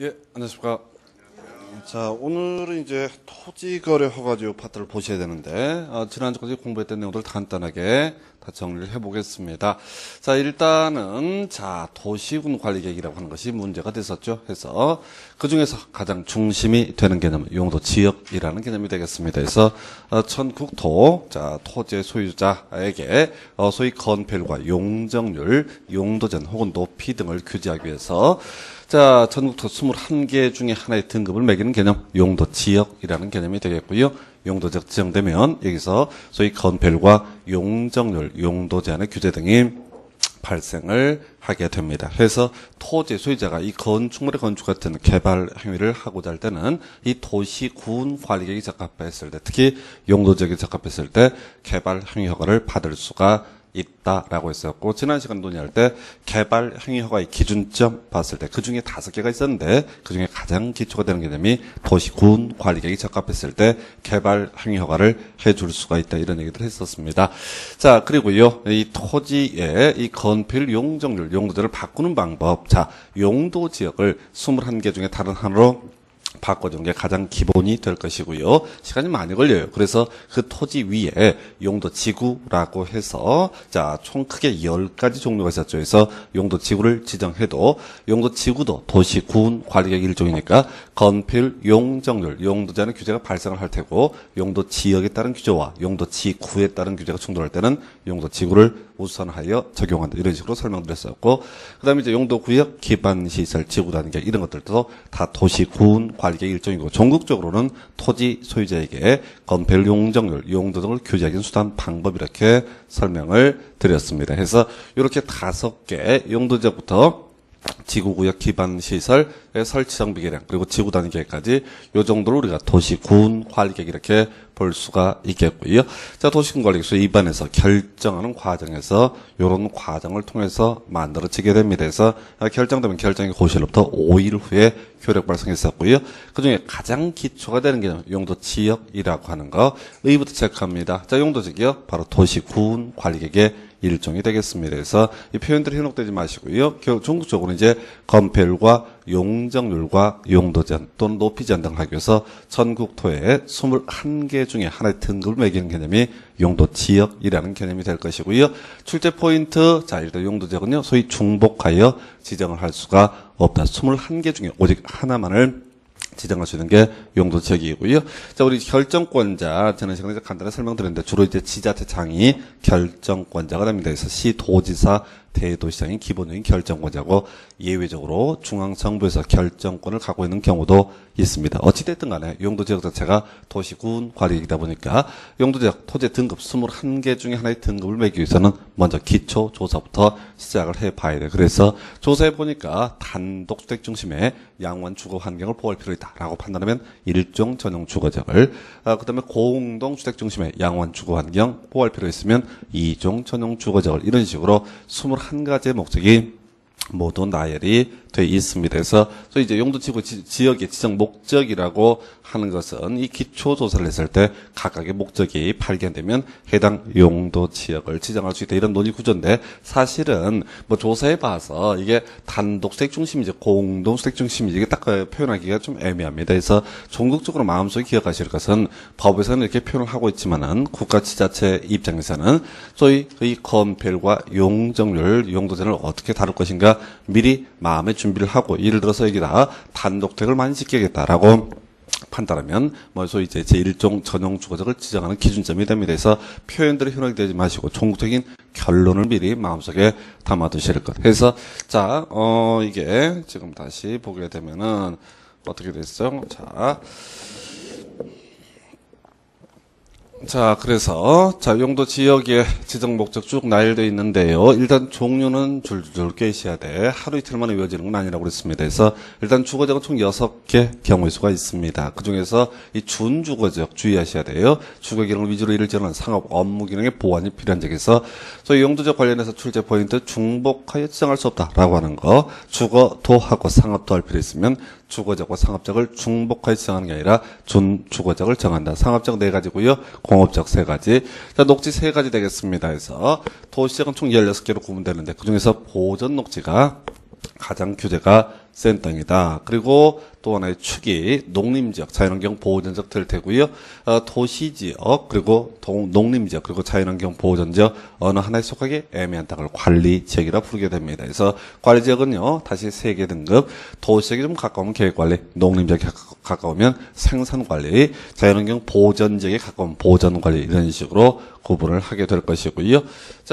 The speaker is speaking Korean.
예, 안녕하십니까. 자, 오늘은 이제 토지거래 허가제요 파트를 보셔야 되는데, 지난주까지 공부했던 내용들 간단하게 다 정리를 해보겠습니다. 자, 일단은, 자, 도시군 관리계획이라고 하는 것이 문제가 됐었죠. 해서, 그 중에서 가장 중심이 되는 개념은 용도 지역이라는 개념이 되겠습니다. 그래서, 전국토, 자, 토지의 소유자에게, 소위 건폐율과 용적률, 용도전 혹은 높이 등을 규제하기 위해서, 자, 전국토 21개 중에 하나의 등급을 매기는 개념, 용도 지역이라는 개념이 되겠고요. 용도 지역 지정되면 여기서 소위 건폐율과 용적률, 용도 제한의 규제 등이 발생을 하게 됩니다. 그래서 토지 소유자가 이 건축물의 건축 같은 개발 행위를 하고자 할 때는 이 도시군 관리계획이 적합했을 때, 특히 용도 지역이 적합했을 때 개발 행위 허가를 받을 수가 있다라고 했었고, 지난 시간 논의할 때 개발 행위 허가의 기준점 봤을 때 그 중에 5개가 있었는데 그 중에 가장 기초가 되는 개념이 도시군 관리계획이 적합했을 때 개발 행위 허가를 해줄 수가 있다, 이런 얘기들을 했었습니다. 자, 그리고요, 이 토지의 이 건폐율, 용적률, 용도제를 바꾸는 방법. 자, 용도 지역을 21개 중에 다른 하나로 바꿔주는 게 가장 기본이 될 것이고요. 시간이 많이 걸려요. 그래서 그 토지 위에 용도 지구라고 해서, 자, 총 크게 10가지 종류가 있었죠. 그래서 용도 지구를 지정해도 용도 지구도 도시군 관리계획 일종이니까 건폐율, 용적률, 용도제한의 규제가 발생을 할 테고, 용도 지역에 따른 규제와 용도 지구에 따른 규제가 충돌할 때는 용도 지구를 우선하여 적용한다, 이런 식으로 설명드렸었고, 그 다음에 이제 용도 구역, 기반 시설, 지구 단계 이런 것들도 다 도시군 관리계획 일종이고, 전국적으로는 토지 소유자에게 건폐율, 용적률, 용도 등을 규제하기 수단, 방법, 이렇게 설명을 드렸습니다. 해서 이렇게 5개 용도지역부터 지구구역 기반시설의 설치 정비 계량, 그리고 지구 단위 계획까지 요 정도로 우리가 도시군 관리계획 이렇게 볼 수가 있겠고요. 자, 도시군 관리계획서 입안에서 결정하는 과정에서 요런 과정을 통해서 만들어지게 됩니다. 그래서 결정되면 결정이 고시로부터 5일 후에 효력 발생했었고요. 그중에 가장 기초가 되는 개념, 용도 지역이라고 하는 거 의부터 체크합니다. 자, 용도 지역 바로 도시군 관리계획의 일종이 되겠습니다. 그래서 이 표현들이 현혹되지 마시고요. 전국적으로 이제 건폐율과 용적률과 용도 제한 또는 높이 제한 등 하기 위해서 전국토의 21개 중에 하나의 등급을 매기는 개념이 용도 지역이라는 개념이 될 것이고요. 출제 포인트, 자, 일단 용도 지역은요, 소위 중복하여 지정을 할 수가 없다. 21개 중에 오직 하나만을 지정할 수 있는 게 용도 지역이고요. 자, 우리 결정권자, 지난 시간에 간단히 설명드렸는데 주로 이제 지자체장이 결정권자가 됩니다. 그래서 시도지사, 대도시장이 기본적인 결정권자고, 예외적으로 중앙정부에서 결정권을 갖고 있는 경우도 있습니다. 어찌됐든 간에 용도지역 자체가 도시군 관리이다 보니까 용도지역 토지 등급 21개 중에 하나의 등급을 매기 위해서는 먼저 기초조사부터 시작을 해봐야 돼요. 그래서 조사해 보니까 단독주택 중심의 양원 주거 환경을 보호할 필요가 있다라고 판단하면 1종 전용 주거지역을, 그 다음에 공동주택 중심의 양원 주거 환경 보호할 필요가 있으면 2종 전용 주거지역을, 이런 식으로 21가지의 목적이 모두 나열이 돼 있습니다. 그래서 이제 용도지구 지역의 지정 목적이라고 하는 것은 이 기초조사를 했을 때 각각의 목적이 발견되면 해당 용도지역을 지정할 수 있다, 이런 논의 구조인데, 사실은 뭐 조사해 봐서 이게 단독주택 중심이지 공동주택 중심이지 이게 딱 표현하기가 좀 애매합니다. 그래서 전국적으로 마음속에 기억하실 것은, 법에서는 이렇게 표현을 하고 있지만은 국가지자체 입장에서는 소위 이 건폐율과 용적률, 용도제를 어떻게 다룰 것인가 미리 마음의 준비를 하고, 예를 들어서 여기다 단독주택을 많이 짓겠다라고 판단하면 뭐 소위 이제 제1종 전용 주거지역을 지정하는 기준점이 됩니다. 그래서 표현들이 현혹되지 마시고 종국적인 결론을 미리 마음속에 담아두실 것. 그래서 자, 이게 지금 다시 보게 되면은 어떻게 됐죠? 자, 그래서, 자, 용도 지역의 지정 목적 쭉 나열되어 있는데요. 일단 종류는 줄줄 깨셔야 돼. 하루 이틀만 이어지는 건 아니라고 그랬습니다. 그래서 일단 주거지역은 총 6개 경우의 수가 있습니다. 그 중에서 이 준주거지역 주의하셔야 돼요. 주거 기능을 위주로 일을 지원하는 상업 업무 기능의 보완이 필요한 지역에서, 소위 용도지역 관련해서 출제 포인트, 중복하여 지정할 수 없다라고 하는 거, 주거도하고 상업도 할 필요 있으면 주거지역과 상업지역을 중복하여 지정하는 게 아니라 준주거지역을 정한다. 상업지역 4가지고요. 공업지역 3가지. 자, 녹지 3가지 되겠습니다. 그래서 도시지역은 총 16개로 구분되는데 그중에서 보전 녹지가 가장 규제가 센 땅이다. 그리고 또 하나의 축이 농림지역, 자연환경 보호전지역 될 테고요. 도시지역, 그리고 농림지역, 그리고 자연환경 보호전지역 어느 하나에 속하기 애매한 땅을 관리지역이라 부르게 됩니다. 그래서 관리지역은요, 다시 3개 등급, 도시지역이 좀 가까우면 계획관리, 농림지역에 가까우면 생산관리, 자연환경 보호전지역에 가까우면 보전관리 이런 식으로 구분을 하게 될 것이고요. 자.